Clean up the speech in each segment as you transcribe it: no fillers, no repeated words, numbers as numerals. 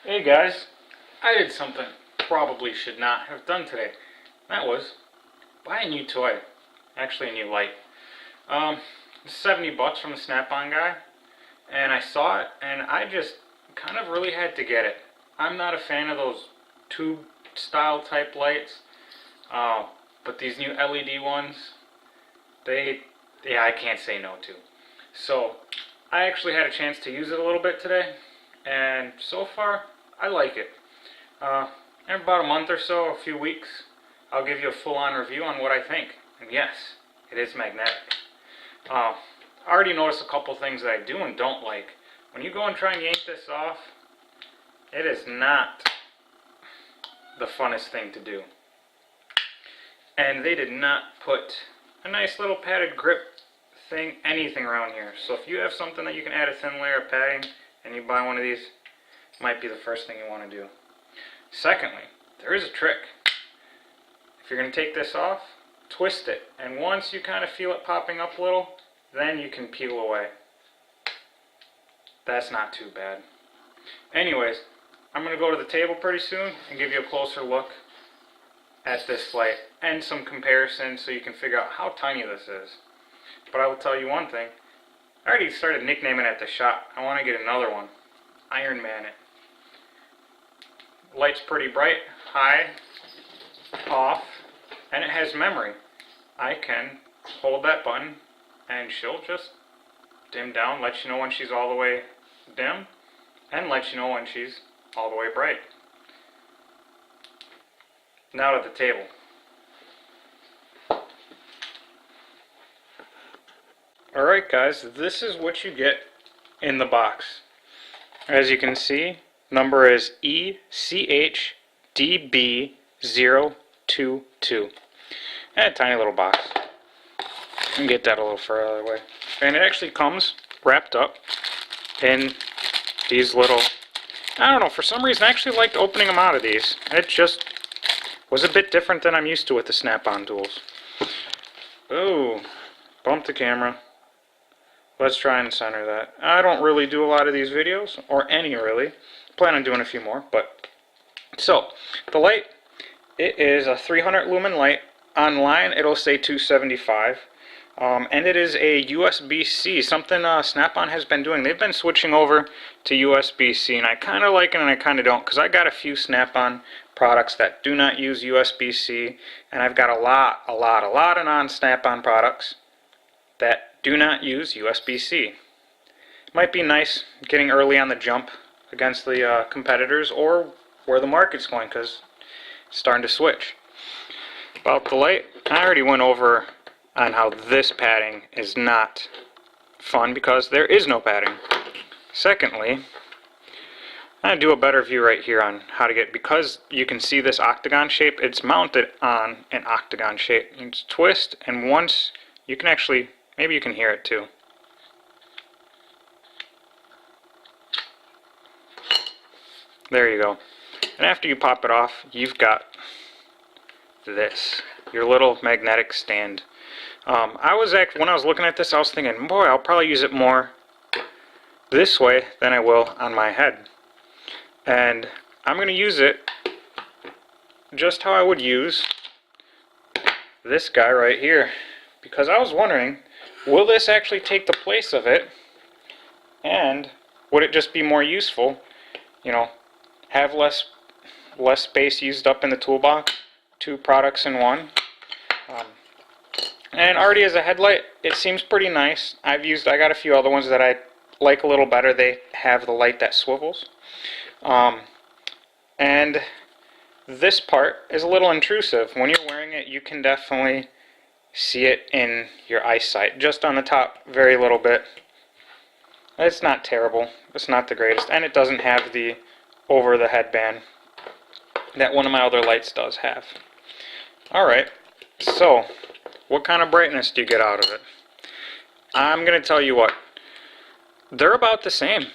Hey guys, I did something probably should not have done today. That was buy a new toy. Actually a new light. $70 from the Snap-on guy. And I saw it and I just kind of really had to get it. I'm not a fan of those tube style type lights. But these new LED ones, I can't say no to. So I actually had a chance to use it a little bit today. And so far, I like it. In about a month or so, a few weeks, I'll give you a full-on review on what I think. And yes, it is magnetic. I already noticed a couple things that I do and don't like. When you go and try and yank this off, it is not the funnest thing to do. And they did not put a nice little padded grip thing, anything around here. So if you have something that you can add a thin layer of padding, and you buy one of these, might be the first thing you want to do. Secondly, there is a trick. If you're going to take this off, twist it, and once you kind of feel it popping up a little, then you can peel away. That's not too bad. Anyways, I'm going to go to the table pretty soon and give you a closer look at this light and some comparisons so you can figure out how tiny this is. But I will tell you one thing. I already started nicknaming it at the shop. I want to get another one. Iron Man it. Light's pretty bright, high, off, and it has memory. I can hold that button and she'll just dim down, let you know when she's all the way dim, and let you know when she's all the way bright. Now to the table. Alright guys, this is what you get in the box. As you can see, number is ECHDB022. And a tiny little box. You can get that a little further out of the way. And it actually comes wrapped up in these little, I don't know, for some reason I actually liked opening them out of these. It just was a bit different than I'm used to with the Snap-on tools. Ooh, bumped the camera. Let's try and center that. I don't really do a lot of these videos, or any really. Plan on doing a few more, but... So, the light, it is a 300 lumen light. Online, it'll say 275. And it is a USB-C, something Snap-on has been doing. They've been switching over to USB-C, and I kind of like it and I kind of don't, because I got a few Snap-on products that do not use USB-C, and I've got a lot of non-Snap-on products that do not use USB-C. Might be nice getting early on the jump against the competitors or where the market's going, because it's starting to switch. About the light, I already went over on how this padding is not fun because there is no padding. Secondly, I'm going to do a better view right here on how to get, because you can see this octagon shape, it's mounted on an octagon shape. You just twist, and once you can actually, maybe you can hear it too. There you go. And after you pop it off, you've got this, your little magnetic stand. When I was looking at this, I was thinking, boy, I'll probably use it more this way than I will on my head. And I'm going to use it just how I would use this guy right here. Because I was wondering, will this actually take the place of it? And would it just be more useful, you know, have less space used up in the toolbox? Two products in one. And already as a headlight, it seems pretty nice. I got a few other ones that I like a little better. They have the light that swivels. And this part is a little intrusive. When you're wearing it, you can definitely see it in your eyesight. Just on the top, very little bit. It's not terrible. It's not the greatest. And it doesn't have the over the headband that one of my other lights does have. Alright, so what kind of brightness do you get out of it? I'm going to tell you what. They're about the same.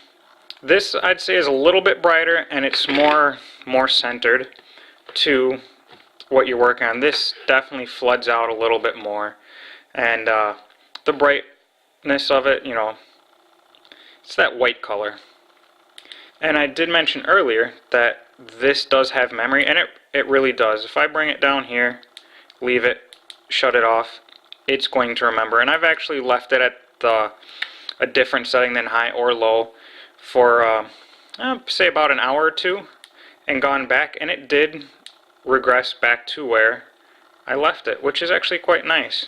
This, I'd say, is a little bit brighter, and it's more centered to what you're working on. This definitely floods out a little bit more, and the brightness of it, you know, it's that white color. And I did mention earlier that this does have memory, and it really does. If I bring it down here, leave it, shut it off, it's going to remember. And I've actually left it at a different setting than high or low for say about an hour or two, and gone back, and it did regress back to where I left it, which is actually quite nice,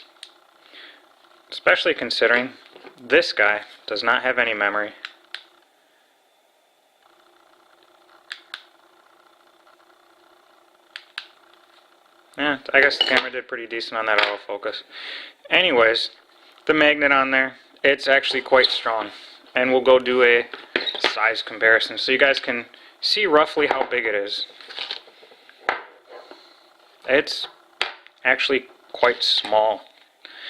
especially considering this guy does not have any memory. Yeah, I guess the camera did pretty decent on that autofocus. Anyways, the magnet on there, it's actually quite strong. And we'll go do a size comparison so you guys can see roughly how big it is. It's actually quite small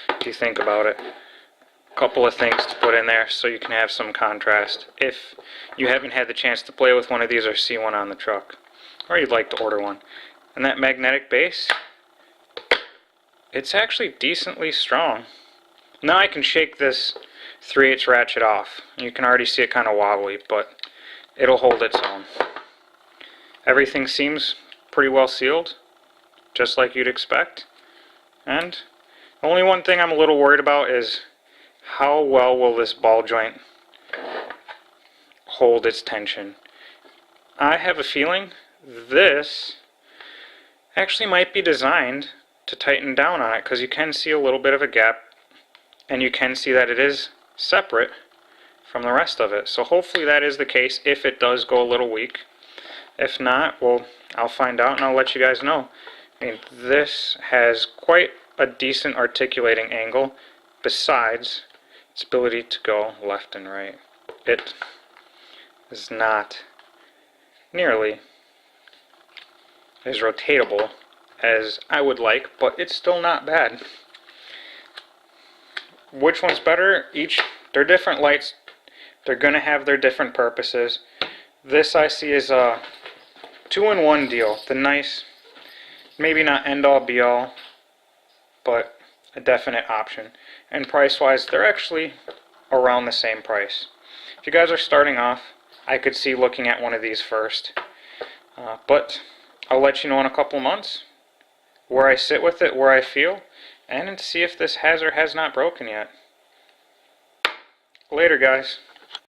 if you think about it. A couple of things to put in there so you can have some contrast if you haven't had the chance to play with one of these or see one on the truck, or you'd like to order one. And that magnetic base, it's actually decently strong. Now I can shake this 3/8 ratchet off. You can already see it kind of wobbly, but it'll hold its own. Everything seems pretty well sealed, just like you'd expect. And the only one thing I'm a little worried about is how well will this ball joint hold its tension. I have a feeling this actually might be designed to tighten down on it, because you can see a little bit of a gap, and you can see that it is separate from the rest of it. So hopefully that is the case if it does go a little weak. If not, well, I'll find out and I'll let you guys know. I mean, this has quite a decent articulating angle besides its ability to go left and right. It is not nearly as rotatable as I would like, but it's still not bad. Which one's better? They're different lights. They're gonna have their different purposes. This I see as a 2-in-1 deal. The nice, maybe not end all be all, but a definite option. And price wise, they're actually around the same price. If you guys are starting off, I could see looking at one of these first. But I'll let you know in a couple months where I sit with it, where I feel, and see if this has or has not broken yet. Later, guys.